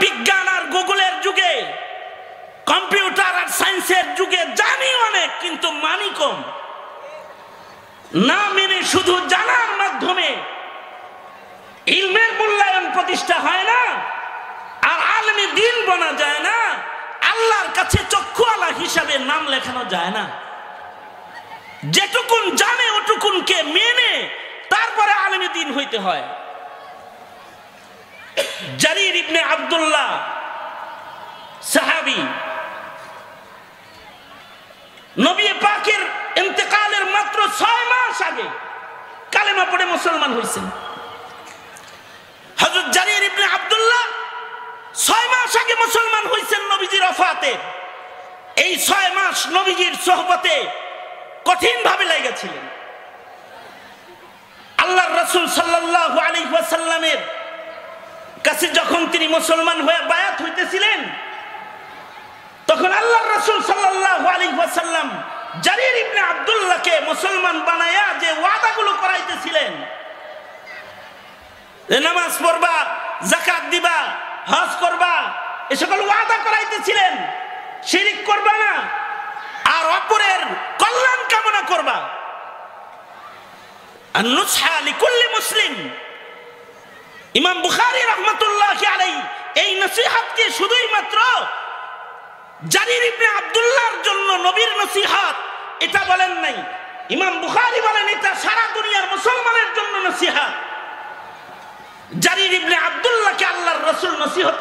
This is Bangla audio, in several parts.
বিজ্ঞান আর গুগলের যুগে, কম্পিউটার আর সায়েন্সের যুগে জানি অনেক, কিন্তু মানি কম। না মেনে শুধু জানার মাধ্যমে ইলমের মূল্যায়ন প্রতিষ্ঠা হয় না, আর আলেমে দ্বীন বনা যায় না, আল্লাহর কাছে চক্ষুওয়ালা হিসাবে নাম লেখানো যায় না। যেটুকুন জানে ওটুকুনকে মেনে তারপরে আলেমে দ্বীন হইতে হয়। জারির ইবনে আব্দুল্লাহ সাহাবী, নবী পাকের ইন্তেকালের মাত্র 6 মাস আগে কালেমা পড়ে মুসলমান হয়েছেন। হযরত জারির ইবনে আব্দুল্লাহ 6 মাস আগে মুসলমান হয়েছেন নবীজির ওফাতে। এই 6 মাস নবীজির সোহবতে কঠিন ভাবে লেগেছিলেন। আল্লাহর রাসূল সাল্লাল্লাহু আলাইহি ওয়াসাল্লামের কাছে যখন তিনি মুসলমান হয়ে বায়াত হইতেছিলেন, তখন আল্লাহর রাসূল সাল্লাল্লাহু আলাইহি ওয়াসাল্লাম জারির ইবনে আব্দুল্লাহকে মুসলমান বানায়া যে ওয়াদাগুলো করাইতেছিলেন, নামাজ পড়বা, যাকাত দিবা, হজ করবা, এই সকল ওয়াদা করাইতেছিলেন। শিরক করবা না, আর অপরের কল্যাণ কামনা করবা। আন-নুসহা লিকুল্লি মুসলিম। ইমাম বুখারী রাহমাতুল্লাহি আলাইহি এই নসিহতকে শুধুই মাত্র জারির ইবনে আব্দুল্লাহর জন্য নবীর নসিহত এটা বলেন নাই। ইমাম বুখারী বলেন এটা সারা দুনিয়ার মুসলমানের জন্য নসিহত। জারির ইবনে আব্দুল্লাহকে আল্লাহর রাসূল নসিহত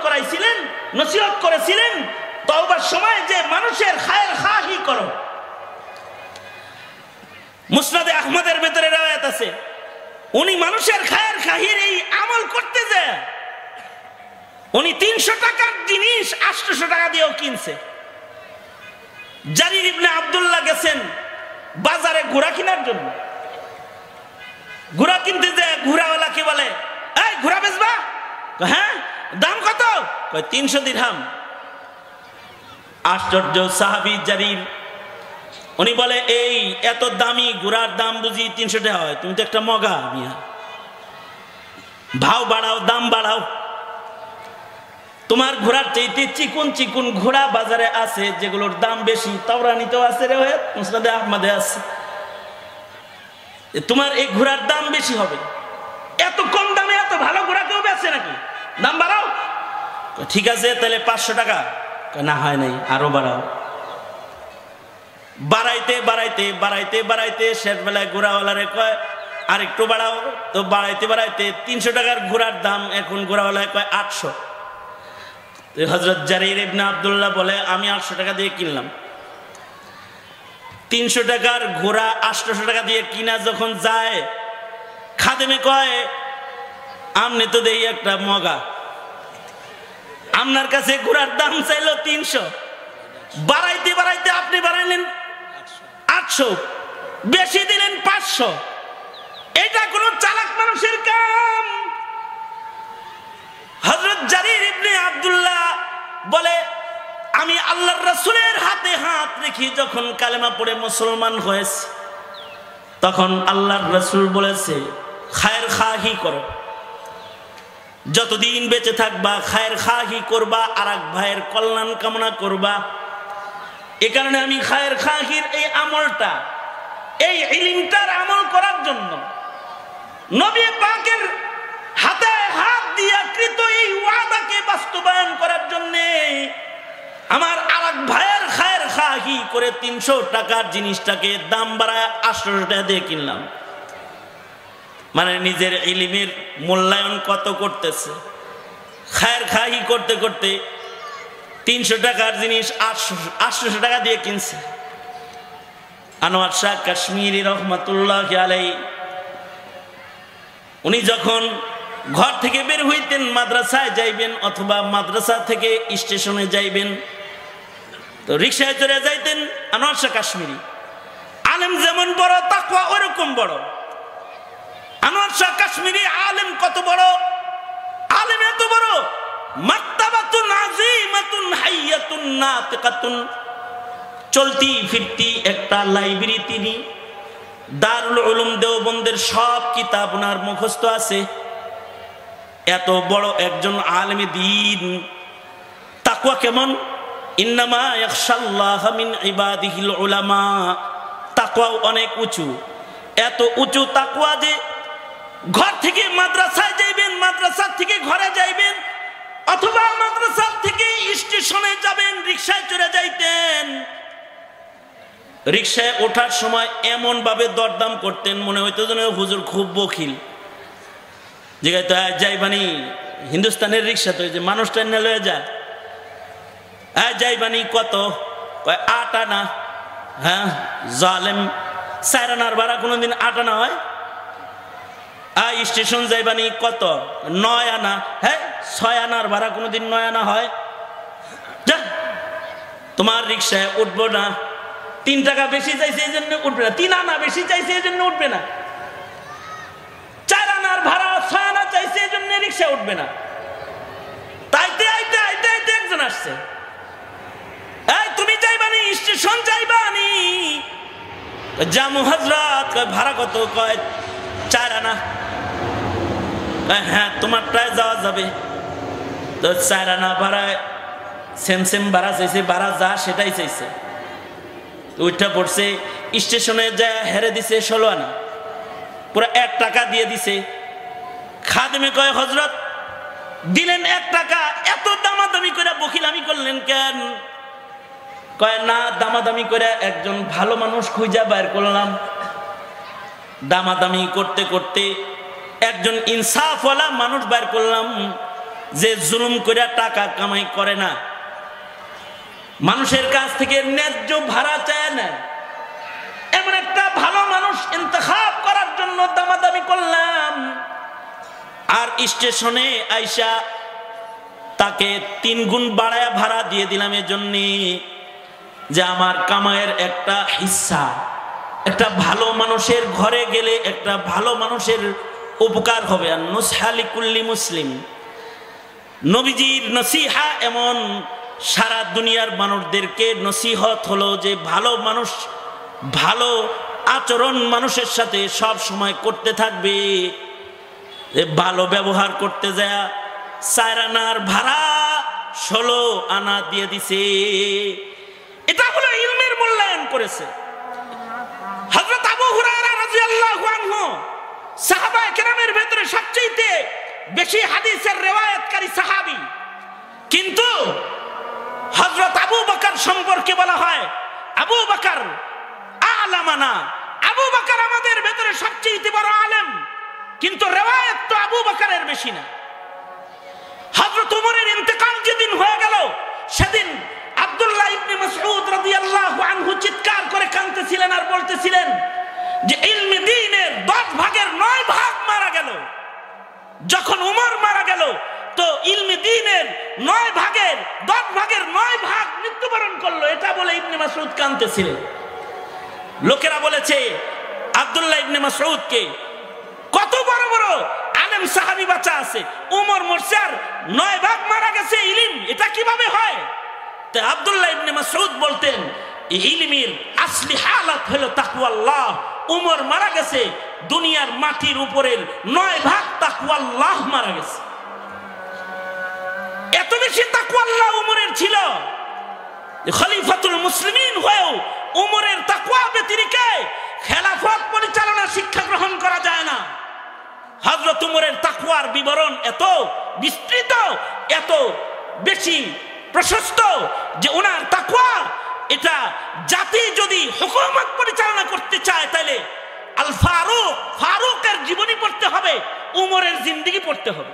করেছিলেন তওবার সময় যে মানুষের খায়ের খাহি করো। মুসনাদে আহমদের ভেতরে রওয়ায়াত আছে, উনি মানুষের খায়ের খাহির এই আমল করতে যায় উনি 300 টাকার জিনিস 800 টাকা দিয়েও কিনছে। জারির ইবনে আব্দুল্লাহ গেছেন বাজারে ঘোড়া কেনার জন্য। ঘোড়া কিনতে যায় ঘোড়াওয়ালাকে বলে, এই ঘোড়া বেচবা? হ্যাঁ। দাম কত? 300 দিরহাম। আশ্চর্য সাহাবী জারির, উনি বলে, এই এত দামি ঘোড়ার দাম বুঝি 300 টাকা হয়? তুমি তো একটা মগা মিয়া, ভাও বাড়াও, দাম বাড়াও। তোমার ঘোড়ার চাইতে চিকুন চিকুন ঘোড়া বাজারে আছে যেগুলোর দাম বেশি, তাওরানীতেও আছে, রিওয়ায়াত মুসনাদে আহমদে আছে। তোমার এই ঘোড়ার দাম বেশি হবে। এত কম দামে এত ভালো ঘোড়া কেউ বেচে নাকি? দাম বাড়াও। ঠিক আছে তাহলে 500 টাকা। না হয় নাই, আরো বাড়াও। বাড়াইতে বাড়াইতে বাড়াইতে বাড়াইতে শেষ বেলায় ঘোড়াওয়ালারে কয় আর একটু বাড়াও। তো বাড়াইতে বাড়াইতে 300 টাকার ঘোড়ার দাম এখন ঘোড়াওয়ালায় কয় 800। হযরত জারির ইবনে আব্দুল্লাহ বলে, আমি 800 টাকা দিয়ে কিনলাম। 300 টাকার ঘোড়া 800 টাকা দিয়ে কিনা যখন যায়, খাদেমে কয়, আমনে তো দেই একটা মগা, আপনার কাছে ঘোড়ার দাম চাইলো 300, বাড়াইতে বাড়াইতে আপনি বাড়াইলেন 800, বেশি দিলেন 500। এটা কোন চালাক মানুষের কাম? হযরত জারির ইবনে আব্দুল্লাহ বলে, আমি আল্লাহর রাসূলের হাতে হাত রেখে যখন কালেমা পড়ে মুসলমান হয়েছে, তখন আল্লাহর রাসূল বলেছে, খায়ের খাহি করো। যতদিন বেঁচে থাকবা খায়ের খাহি করবা, আর এক ভাইয়ের কল্যাণ কামনা করবা। এ কারণে আমি খায়ের খাহির এই আমলটা, এই ইলমটার আমল করার জন্য, নবী পাকের হাতে হাত দিয়া কৃত এই ওয়াদাকে বাস্তবায়ন করার জন্য আমার আরেক ভাইয়ের খায়ের খাহি করে 300 টাকার জিনিসটাকে দাম বাড়ায় 800 টাকা দিয়ে কিনলাম। মানে নিজের ইলমের মূল্যায়ন কত করতেছে। খায়ের খাহি করতে করতে 300 টাকার জিনিস 800 টাকা দিয়ে কিনছে। আনোয়ার শাহ কাশ্মীরি রহমাতুল্লাহি আলাইহি, উনি যখন ঘর থেকে বের হইতেন, মাদ্রাসায় যাইবেন অথবা মাদ্রাসা থেকে স্টেশনে যাইবেন, তো রিকশায় চড়ে যাইতেন। আনোয়ার শাহ কাশ্মীরি আলেম যেমন বড়, তাকওয়া ওরকম বড়। আনোয়ার শাহ কাশ্মীরি আলেম কত বড়? আলেম এত বড়, মাকতাবাতুন আযীমাতুন হাইয়াতুন নাতিকাতুন, চলতি ফিরতি একটা লাইব্রেরি। তিনি দারুল উলুম দেওবন্দের সব কিতাব ওনার মুখস্থ আছে। এত বড় একজন আলেমে দ্বীন, তাকওয়া কেমন? ইন্নামা ইয়াখশাল্লাহা মিন ইবাদিহিল উলামা। তাকওয়া অনেক উঁচু, এত উঁচু তাকওয়া যে ঘর থেকে মাদ্রাসায় যাইবেন, মাদ্রাসা থেকে ঘরে যাইবেন, অথবা মাদ্রাসা থেকে স্টেশনে যাবেন, রিকশায় চড়ে যাইতেন, রিকশায় ওঠার সময় এমন ভাবে দরদাম করতেন মনে হইতো যেন হুজুর খুব বখিল। জিগাই তো যাইবানি হিন্দুস্তানের রিকশা তো যে মানুষটা নিয়ে লয়ে যায়, যাইবানি কত? 8 আনা। হ্যাঁ জালেম, 4 আনার ভাড়া কোনোদিন 8 আনা হয়? স্টেশন যাইবানি কত? 9 আনা। হ্যাঁ 6 আনার ভাড়া কোনোদিন 9 আনা হয়? যা, তোমার রিকশায় উঠবো না। 3 টাকা বেশি চাইছে এই জন্য উঠবে না, 3 আনা বেশি চাইছে এই জন্য উঠবে না, 4 আনার ভাড়া 6 আনা চাইছে এই জন্য রিকশা উঠবে না। তাইতে আইতে আইতে আইতে একজন আসছে, এই তুমি যাইবানি স্টেশন যাইবানি? জামু হযরত। ভাড়া কত? কয় 4 আনা। হ্যাঁ তোমারটায় যাওয়া যাবে। তো 4 আনা ভাড়ায় সেম সেম ভাড়া চাইছে, ভাড়া যা সেটাই চাইছে। উঠা পড়ছে, স্টেশনে যায় হেরে দিছে 16 আনা, পুরো 1 টাকা দিয়ে দিছে। খাদেমে কয় হযরত দিলেন 1 টাকা, এত দামাদামি করে বকিলামি করলেন কেন? কয় না, দামাদামি করে একজন ভালো মানুষ খুঁজা বাইর করলাম। দামাদামি করতে করতে একজন ইনসাফওয়ালা মানুষ বাইর করলাম, যে জুলুম করে টাকা কামাই করে না, মানুষের কাছ থেকে ন্যায্য ভাড়া চায় না। এমন একটা ভালো মানুষ ইন্তেখাব করার জন্য দামাদামি করলাম। আর স্টেশনে আইসা তাকে 3 গুণ বাড়ায়া ভাড়া দিয়ে দিলাম এজন্য যে আমার কামাইয়ের একটা হিস্সা, একটা ভালো মানুষের ঘরে গেলে একটা ভালো মানুষের উপকার হবে। আর নুসহা লিকুল্লি মুসলিম, নবীজির নসিহা এমন, সারা দুনিয়ার মানুষদেরকে নসিহত হলো যে ভালো মানুষ, ভালো আচরণ মানুষের সাথে সব সময় করতে থাকবে। ভালো ব্যবহার করতে যায় 4 আনার ভাড়া 16 আনা দিয়ে দিছে। এটা হলো ইলমের মূল্যায়ন করেছে। হযরত আবু হুরায়রা রাদিয়াল্লাহু আনহু সাহাবায়ে কেরামের ভেতরে সবচেয়ে বেশি হাদিসের রিওয়ায়াতকারী সাহাবী, কিন্তু হযরত আবু বকর সম্পর্কে বলা হয় আবু বকর আলামানা, আবু বকর আমাদের ভেতরে সবচেয়ে বড় আলেম, কিন্তু রিওয়ায়াত তো আবু বকরের বেশি না। হযরত ওমরের ইন্তেকাল যেদিন হয়ে গেল, সেদিন আব্দুল্লাহ ইবনে মাসউদ রাদিয়াল্লাহু আনহু চিৎকার করে কাঁদতেছিলেন আর বলতেছিলেন যে ইলমে দ্বীনের 10 ভাগের 9 ভাগ মারা গেল। যখন ওমর মারা গেল তো ইলমে দ্বীনের 9 ভাগের 10 ভাগের 9 ভাগ মৃত্যুবরণ করলো। এটা বলে ইবনে মাসউদ কাঁদতেছিলেন। লোকেরা বলেছে আব্দুল্লাহ ইবনে মাসউদকে, কত বড় বড় আলেম সাহাবী বাঁচা আছে, ওমর মরছে আর 9 ভাগ মারা গেছে ইলম, এটা কিভাবে হয়? তো আব্দুল্লাহ ইবনে মাসউদ বলতেন ইলমের আসলি হালাত হলো তাকওয়াল্লাহ। ওমর মারা গেছে, দুনিয়ার মাটির উপরের 9 ভাগ তাকওয়াল্লাহ মারা গেছে। এত বেশি তাকওয়াল্লাহ ওমরের ছিল, খলিফাতুল মুসলিমিন হয়েও ওমরের তাকওয়া ব্যতিরেকে খেলাফত পরিচালনা শিক্ষা গ্রহণ করা যায় না। হযরত ওমরের তাকওয়ার বিবরণ এত বিস্তৃত, এত বেশি প্রশস্ত যে ওনার তাকওয়া, এটা জাতি যদি হুকুমত পরিচালনা করতে চায় তাহলে আল ফারুক, ফারুকের জীবনী পড়তে হবে, উমরের জিন্দেগি পড়তে হবে।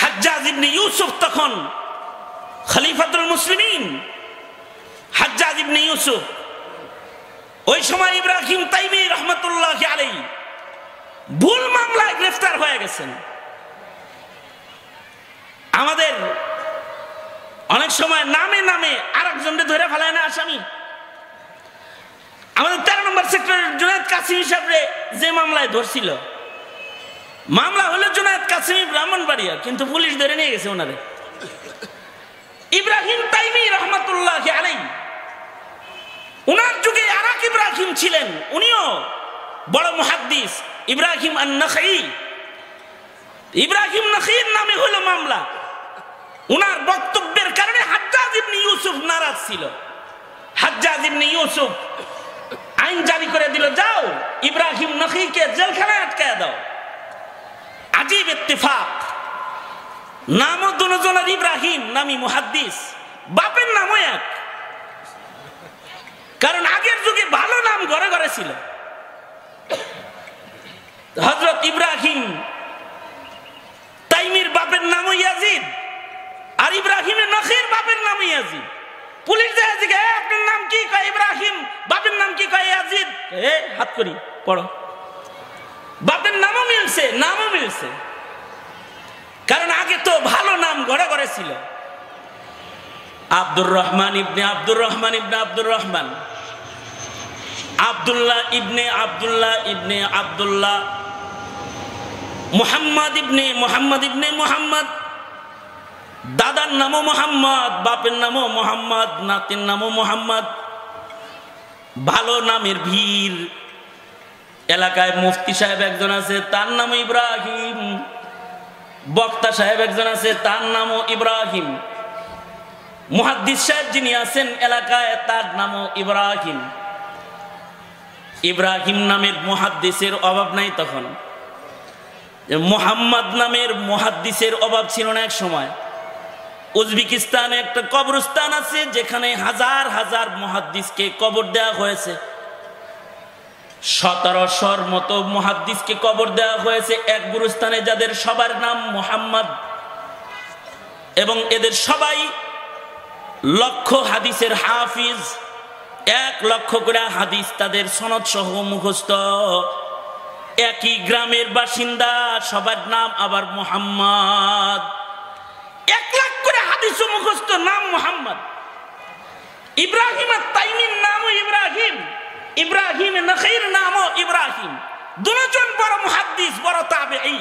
হাজ্জাজ ইবনে ইউসুফ তখন খলিফাতুল মুসলিমিন, হাজ্জাজ ইবনে ইউসুফ ওই সময় ইব্রাহিম তাইমি রহমতুল্লাহি আলাইহি ভুল মামলায় গ্রেফতার হয়ে গেছেন। আমাদের অনেক সময় নামে নামে আরেকজনকে ধরে ফেলায় না আসামি। আমাদের 13 নম্বর সেক্টরের জুনায়েদ কাসিমি সাহেবরে যে মামলায় ধরছিল, মামলা হলো জুনায়েদ কাসিমি ব্রাহ্মণবাড়িয়া, কিন্তু পুলিশ ধরে নিয়ে গেছে ওনারে। ইব্রাহিম তাইমি রহমতুল্লাহি আলাইহি, উনার যুগে আরেক ইব্রাহিম ছিলেন, উনিও বড় মুহাদ্দিস, ইব্রাহিম আন-নাখাই। ইব্রাহিম নাখাইর নামে হলো মামলা। উনার বক্তব্যের কারণে ইউসুফ নারাজ ছিল। হাজ্জাজ ইবনে ইউসুফ আইন জারি করে দিল, যাও ইব্রাহিম নখীকে জেলখানায় আটকায় দাও। আজীব ইত্তেফাক, নামও দুজনের ইব্রাহিম, নামি মুহাদ্দিস, বাপের নামও এক। কারণ আগের যুগে ভালো নাম ঘরে ঘরে ছিল। হযরত ইব্রাহিম তাইমির বাপের নামও ইয়াজিদ, আর ইব্রাহিমের নখীর বাপের নামও ইয়াজিদ। পুলিশ যায় যে আপনার নাম কি? কয় ইব্রাহিম। বাপের নাম কি? কয় ইয়াজিদ। হাত করি পড়ো, বাপের নামও মিলছে, নামও মিলছে। কারণ আগে তো ভালো নাম ঘরে ঘরে ছিল। আব্দুর রহমান ইবনে আব্দুর রহমান ইবনে আব্দুর রহমান, আব্দুল্লাহ ইবনে আব্দুল্লাহ ইবনে আব্দুল্লাহ, মুহাম্মদ ইবনে মুহাম্মদ ইবনে মুহাম্মদ, দাদার নামও মোহাম্মদ, বাপের নামও মোহাম্মদ, নাতির নামও মোহাম্মদ। ভালো নামের ভিড়। এলাকায় মুফতি সাহেব একজন আছে, তার নাম ইব্রাহিম। বক্তা সাহেব একজন আছে, তার নামও ইব্রাহিম। মুহাদ্দিস সাহেব যিনি আছেন এলাকায়, তার নামও ইব্রাহিম। ইব্রাহিম নামের মুহাদ্দিসের অভাব নাই তখন। মুহাম্মদ নামের মুহাদ্দিসের অভাব ছিল না এক সময়। উজবেকিস্তানে একটা কবরস্থান আছে যেখানে হাজার হাজার মুহাদ্দিসকে কবর দেওয়া হয়েছে। 1700 মতো মুহাদ্দিসকে কবর দেওয়া হয়েছে এক গুরুস্থানে, যাদের সবার নাম মুহাম্মদ, এবং এদের সবাই লক্ষ হাদিসের হাফিজ। 1 লক্ষ করে হাদিস তাদের সনদ সহ মুখস্থ। একই গ্রামের বাসিন্দা, সবার নাম আবার মুহাম্মদ। 1 লাখ করে হাদিস মুখস্থ, নাম মুহাম্মদ। ইব্রাহিম তাইমির নামও ইব্রাহিম, ইব্রাহিম নখীর নামও ইব্রাহিম। দুজন বড় মুহাদ্দিস, বড় তাবেঈ।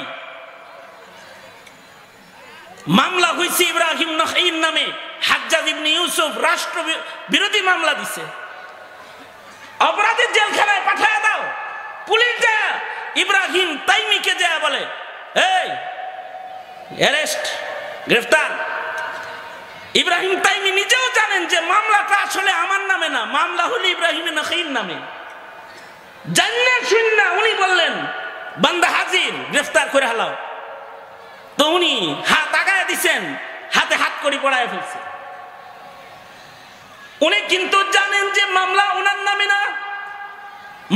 মামলা হয়েছে ইব্রাহিম নখীর নামে। হাজ্জাজ ইবনে ইউসুফ রাষ্ট্র বিরোধী মামলা দিছে। অপরাধী জেলখানায় পাঠায় দাও। পুলিশ যায় ইব্রাহিম তাইমিকে যায় বলে, এই অ্যারেস্ট, গ্রেফতার। ইব্রাহিম তাইমি নিজেও জানেন যে মামলাটা আসলে আমার নামে না, মামলা হলো ইব্রাহিম নখীর নামে। জান্না শুননা উনি বললেন, বান্দা হাজির, গ্রেফতার করে হালাও। তো উনি হাত আগায় দিছেন, হাতে হাত করি পড়ায় ফেলছে। উনি কিন্তু জানেন যে মামলা ওনার নামে না,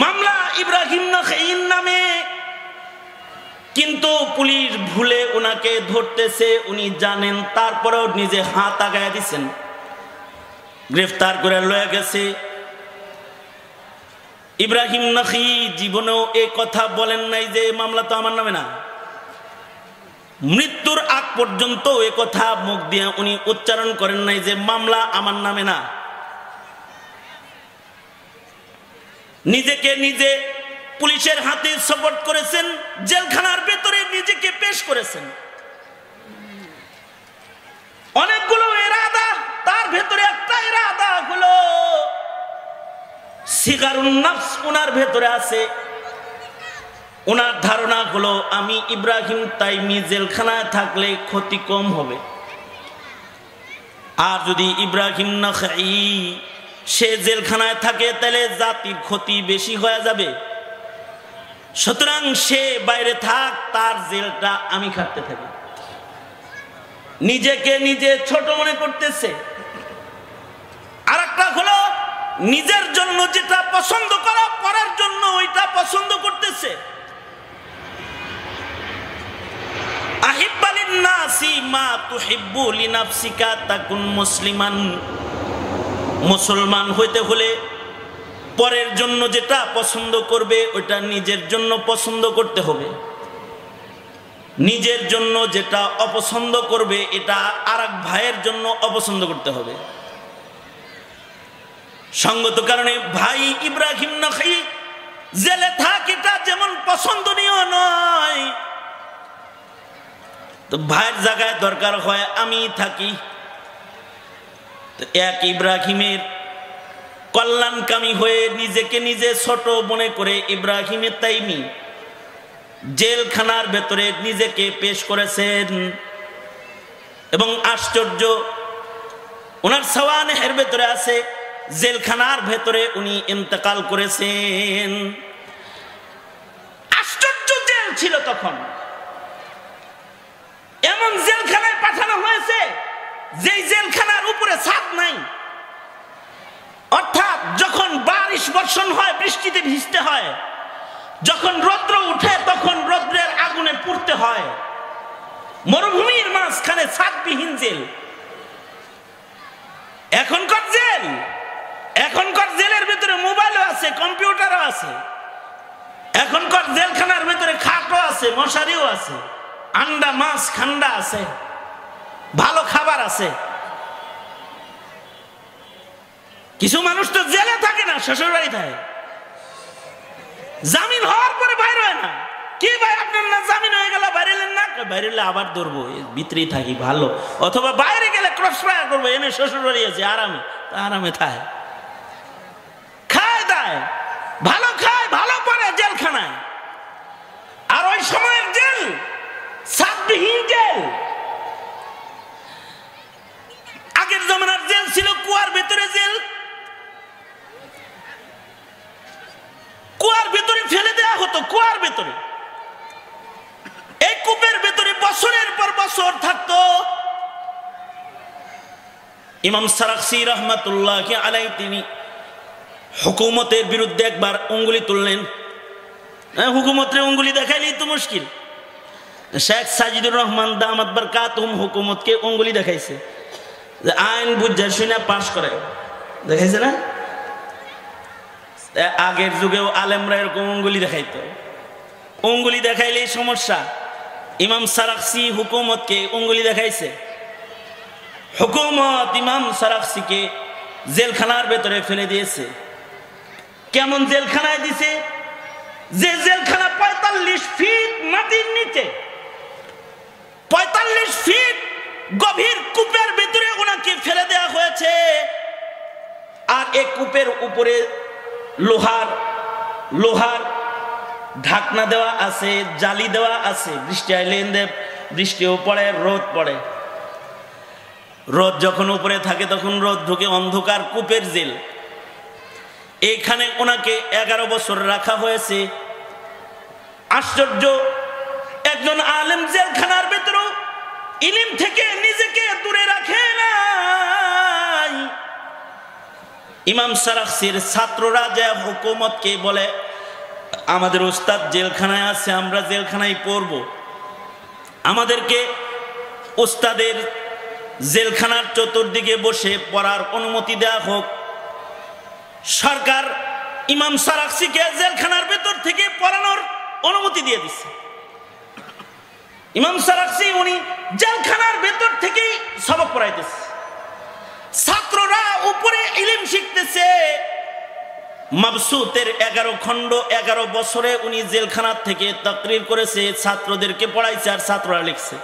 মামলা ইব্রাহিম নখীর নামে। কিন্তু পুলিশ ভুলে ওনাকে ধরতেছে, উনি জানেন, তারপরেও নিজে হাত আগায় দিছেন, গ্রেফতার করে লয়ে গেছে। ইব্রাহিম নখী জীবনেও এই কথা বলেন নাই যে মামলা তো আমার নামে না। মৃত্যুর আগ পর্যন্ত এ কথা মুখ দিয়ে উনি উচ্চারণ করেন নাই যে মামলা আমার নামে না। নিজেকে নিজে পুলিশের হাতে সাপোর্ট করেছেন, জেলখানার ভেতরে নিজেকে পেশ করেছেন। অনেকগুলো ইরাদা, তার ভেতরে একটা ইরাদা হলো সিগারুন নফস ওনার ভেতরে আছে। ওনার ধারণা হলো আমি ইব্রাহিম তাইমি জেলখানায় থাকলে ক্ষতি কম হবে, আর যদি ইব্রাহিম নখী সে জেলখানায় থাকে তাহলে জাতির ক্ষতি বেশি হয়ে যাবে। সুতরাং সে বাইরে থাক, তার জেলটা আমি খাটতে থাকি। নিজেকে নিজে ছোট মনে করতেছে। আর একটা হলো নিজের জন্য যেটা পছন্দ করা, পরের জন্য ওইটা পছন্দ করতেছে। আহিব্বা লিন্নাসি মা তুহিব্বু লিনাফসিকা তাকুন মুসলিমান। মুসলমান হইতে হলে পরের জন্য যেটা পছন্দ করবে ওইটা নিজের জন্য পছন্দ করতে হবে। নিজের জন্য যেটা অপছন্দ করবে এটা আরেক ভাইয়ের জন্য অপছন্দ করতে হবে। সঙ্গত কারণে ভাই ইব্রাহিম নখী জেলে থাক, এটা যেমন পছন্দনীয় নয়, তো ভাইয়ের জায়গায় দরকার হয় আমি থাকি। এক ইব্রাহিমের কল্যাণকামী হয়ে নিজেকে নিজে ছোট মনে করে ইব্রাহিম তাইমি জেলখানার ভেতরে নিজেকে পেশ করেছেন। এবং আশ্চর্য, ওনার সাওয়ানেহের ভেতরে আছে জেলখানার ভেতরে উনি ইন্তেকাল করেছেন। আশ্চর্য জেল ছিল তখন, এমন জেলখানায় পাঠানো হয়েছে যেই জেলখানার উপরে ছাদ নাই, অর্থাৎ যখন বারিশ বর্ষণ হয় বৃষ্টিতে ভিজতে হয়, যখন রৌদ্র উঠে তখন রৌদ্রের আগুনে পুড়তে হয়। মরুভূমির মাঝখানে ছাদবিহীন জেল। এখনকার জেলের ভিতরে মোবাইলও আছে, কম্পিউটারও আছে। এখনকার জেলখানার ভিতরে খাটও আছে, মশারিও আছে, আন্ডা মাছ ঠান্ডা আছে, ভালো খাবার আছে। কিছু মানুষ তো জেলে থাকে না, শ্বশুর বাড়ি থাকে, জামিন হওয়ার পরে বাইরে হয় না। কি ভাই আপনার না জামিন হয়ে গেল, বাইরে এলেন না? বাইরে এলে আবার ধরবো, ভিতরেই থাকি ভালো। অথবা বাইরে গেলে ক্রস ফায়ার করবো, এনে শ্বশুর বাড়ি আছে, আরামে থাকে, খায় দায় ভালো, খায় ভালো পরে জেলখানায়। আর ওই সময়ের জেল ছাদবিহীন জেল। আগের জমানার জেল ছিল কুয়ার ভেতরে জেল, কুয়ার ভেতরে ফেলে দেওয়া হতো। কুয়ার ভেতরে, এই কূপের ভেতরে বছরের পর বছর থাকতো। ইমাম সারাখসি রহমাতুল্লাহ আলাইহি তিনি হুকুমতের বিরুদ্ধে একবার উঙ্গুলি তুললেন। হুকুমতের উঙ্গুলি দেখাইলেই তো মুশকিল। শেখ সাজিদুর রহমান দামাত বরকাতুহুম হুকুমতকে উঙ্গুলি দেখাইছে, আইন বুঝা শুনে পাশ করে দেখাইছে না? আগের যুগেও আলেমরা এরকম উঙ্গুলি দেখাইতো, উঙ্গুলি দেখাইলেই সমস্যা। ইমাম সারাখসি হুকুমতকে উঙ্গুলি দেখাইছে। হুকুমত ইমাম সারাখসিকে জেলখানার ভেতরে ফেলে দিয়েছে। কেমন জেলখানায় দিছে? যে জেলখানা ৪৫ ফিট মাটির নিচে, ৪৫ ফিট গভীর কূপের ভেতরে ওনাকে ফেলে দেওয়া হয়েছে। আর এই কূপের উপরে লোহার ঢাকনা দেওয়া আছে, জালি দেওয়া আছে। বৃষ্টি আইলে বৃষ্টিও পড়ে, রোদ পড়ে। রোদ যখন উপরে থাকে তখন রোদ ঢুকে, অন্ধকার কূপের জেল। এইখানে ওনাকে 11 বছর রাখা হয়েছে। আশ্চর্য, একজন আলেম জেলখানার ভেতরেও ইলম থেকে নিজেকে দূরে রাখে নাই। ইমাম সারাখসির ছাত্ররা যে হুকুমতকে বলে, আমাদের উস্তাদ জেলখানায় আছে, আমরা জেলখানায় পড়ব, আমাদেরকে উস্তাদের জেলখানার চতুর্দিকে বসে পড়ার অনুমতি দেওয়া হোক। সরকার ইমাম সারাখসিকে জেলখানার ভেতর থেকে পড়ানোর অনুমতি দিয়ে দিচ্ছে। ইমাম সারাখসি উনি জেলখানার ভেতর থেকেই সবক পড়াইতেছে। ছাত্ররা উপরে ইলম শিখতেছে। মাবসুতের 11 খণ্ড 11 বছরে উনি জেলখানার থেকে তাকরির করেছে, ছাত্রদেরকে পড়াইছে, আর ছাত্ররা লিখছে।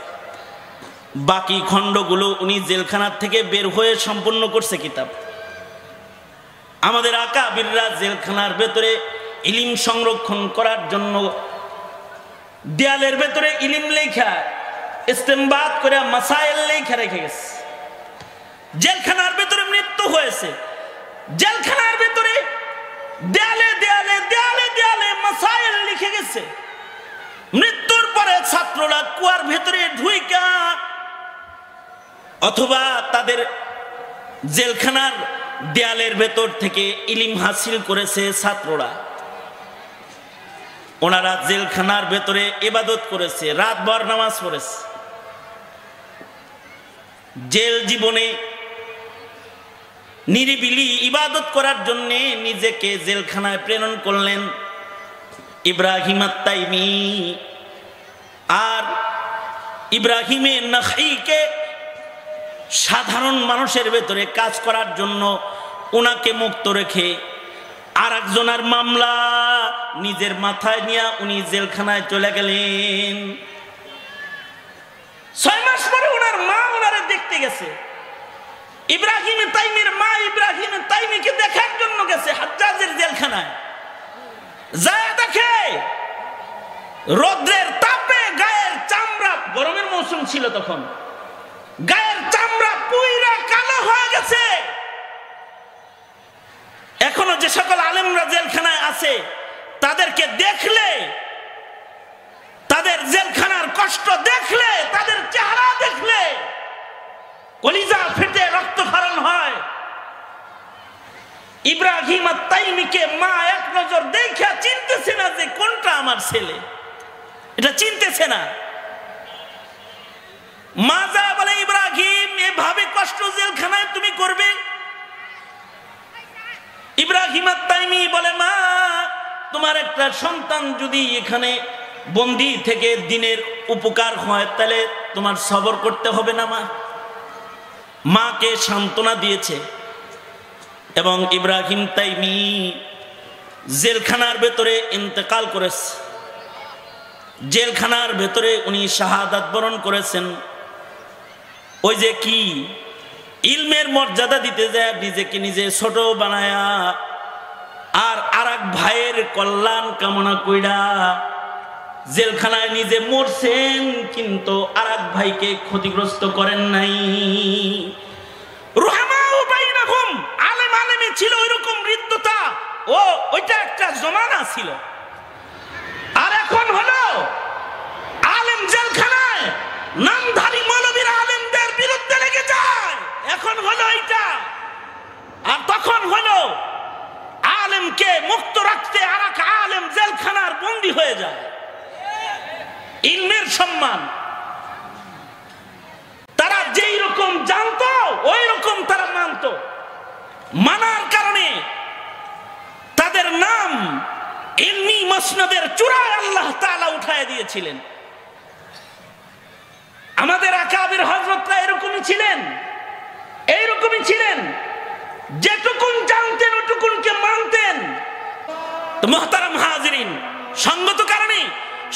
বাকি খণ্ডগুলো উনি জেলখানার থেকে বের হয়ে সম্পূর্ণ করছে কিতাব। আমাদের আকাবিররা জেলখানার ভেতরে ইলম সংরক্ষণ করার জন্য দেয়ালের ভেতরে ইলম লেখা, ইস্তেমবাদ করে মাসাইল লেখা রেখে গেছে। জেলখানার ভেতরে মৃত্যু হয়েছে, জেলখানার ভেতরে দেয়ালে দেয়ালে দেয়ালে দেয়ালে মাসাইল লিখে গেছে। মৃত্যুর পরে ছাত্ররা কুয়ার ভেতরে ঢুইকা অথবা তাদের জেলখানার দেয়ালের ভেতর থেকে ইলম হাসিল করেছে ছাত্ররা। ওনারা জেলখানার ভেতরে ইবাদত করেছে, রাতভর নামাজ পড়েছে। জেল জীবনে নিরিবিলি ইবাদত করার জন্য নিজেকে জেলখানায় প্রেরণ করলেন ইব্রাহিম আত-তাইমি। আর ইব্রাহিমে নাখাইকে সাধারণ মানুষের ভেতরে কাজ করার জন্য ওনাকে মুক্ত রেখে আর একজনের মামলা নিজের মাথায় নিয়ে উনি জেলখানায় চলে গেলেন। 6 মাস পরে ওনার মা ওনারে দেখতে গেছে। ইব্রাহিম তাইমির মা ইব্রাহিম তাইমিকে দেখার জন্য গেছে হাজ্জাজের জেলখানায়। যায় দেখে রোদ্রের তাপে গায়ের চামড়া, গরমের মৌসুম ছিল তখন, গায়ের চামড়া পুইরা কালো হয়ে গেছে। সকল আলেমরা জেলখানায় আছে তাদেরকে দেখলে, তাদের জেলখানার কষ্ট দেখলে, তাদের চেহারা দেখলে কলিজা ফেটে রক্তক্ষরণ হয়। ইব্রাহিম আত-তাইমিকে মা এক নজর দেখে চিনতেছে না যে কোনটা আমার ছেলে, এটা চিনতেছে না। মা যা বলে, ইব্রাহিম এভাবে কষ্ট জেলখানায় তুমি করবে? ইব্রাহিম আত-তাইমি বলে, মা তোমার একটা সন্তান যদি এখানে বন্দি থেকে দিনের উপকার হয় তাহলে তোমার সবর করতে হবে না? মাকে সান্ত্বনা দিয়েছে। এবং ইব্রাহিম তাইমি জেলখানার ভেতরে ইন্তেকাল করেছে, জেলখানার ভেতরে উনি শাহাদাত বরণ করেছেন। ওই যে কি ইলমের মর্যাদা দিতে যায় নিজেকে নিজে ছোট বানায়া, আর আরেক ভাইয়ের কল্যাণ কামনা কইরা জেলখানায় নিজে মরছেন, কিন্তু আরেক ভাইকে ক্ষতিগ্রস্ত করেন নাই। রুহামাউ বাইনাহুম, আলেম আলেমে ছিল ওইরকম হৃদ্যতা, ও ওইটা একটা জমানা ছিল। আর এখন হলো আলেম জেলখানায় নামধারী মৌলবীরা আলেমদের বিরুদ্ধে লেগে যায়, এখন হলো এইটা। আর তখন হলো আলেমকে মুক্ত রাখতে আরেক আলেম জেলখানার বন্দী হয়ে যায়। ইলমের সম্মান তারা যেই রকম জানতো ওই রকম তারা মানত, মানার কারণে তাদের নাম ইলমি মসনদের চূড়ায় আল্লাহ তাআলা উঠায় দিয়েছিলেন। আমাদের আকাবির হযরতরা এরকমই ছিলেন, এইরকমই ছিলেন, যেটুকুন জানতেন ওটুকুনকে মানতেন। তো মুহতারাম হাজিরিন, সঙ্গত কারণে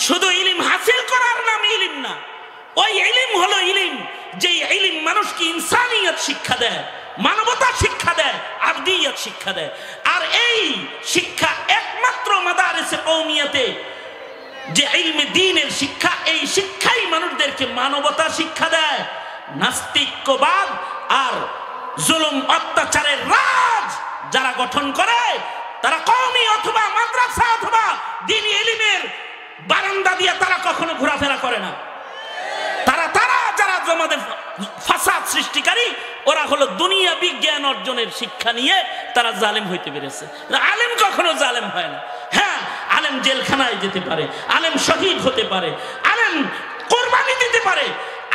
শুধু ইলম হাসিল করার নাম ইলম না, ওই ইলম হলো ইলম যে ইলম মানুষকে ইনসানিয়ত শিক্ষা দেয়, মানবতা শিক্ষা দেয়, আবদিয়ত শিক্ষা দেয়। আর এই শিক্ষা একমাত্র মাদারিসে কওমিয়াতে যে ইলমে দ্বীনের শিক্ষা, এই শিক্ষাই মানুষদেরকে মানবতা শিক্ষা দেয়। নাস্তিক্যবাদ আর জুলুম অত্যাচারের রাজ যারা গঠন করে তারা কওমি অথবা মাদ্রাসা অথবা দ্বীনি ইলমের বারান্দা দিয়ে তারা কখনো ঘোরাফেরা করে না। তারা যারা জমাদের ফাসাদ সৃষ্টিকারী, ওরা হলো দুনিয়া বিজ্ঞান অর্জনের শিক্ষা নিয়ে তারা জালেম হইতে পেরেছে। আলেম কখনো জালেম হয় না। হ্যাঁ, আলেম জেলখানায় যেতে পারে, আলেম শহীদ হতে পারে, আলেম কোরবানি দিতে পারে,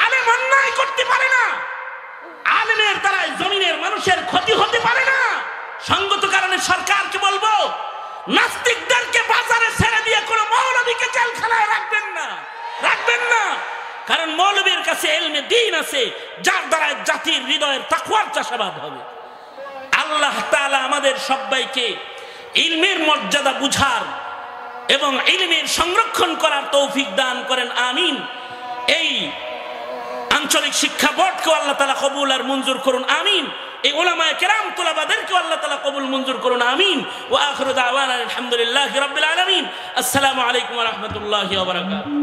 আলেম অন্যায় করতে পারে না, আলেমের দ্বারা জমিনের মানুষের ক্ষতি হতে পারে না। সঙ্গত কারণে সরকারকে বলবো, নাস্তিকদেরকে বাজারে ছেড়ে দিয়ে কোনো মৌলবীকে জেলখানায় রাখবেন না, রাখবেন না। কারণ মৌলবীর কাছে ইলমে দ্বীন আছে, যার দ্বারা জাতির হৃদয়ের তাকওয়ার চাষাবাদ হবে। আল্লাহ তাআলা আমাদের সবাইকে ইলমের মর্যাদা বুঝার এবং ইলমের সংরক্ষণ করার তৌফিক দান করেন, আমিন। এই আঞ্চলিক শিক্ষা বোর্ডকেও আল্লাহ তাআলা কবুল আর মঞ্জুর করুন, আমিন। এই উলামায়ে কেরাম তুলাবাদেরকেও আল্লাহ তাআলা কবুল মঞ্জুর করুন, আমিন। ওয়া আখিরু দাওয়ানা আলহামদুলিল্লাহি রাব্বিল আলামিন। আসসালামু আলাইকুম ওয়া রাহমাতুল্লাহি ওয়া বারাকাতুহু।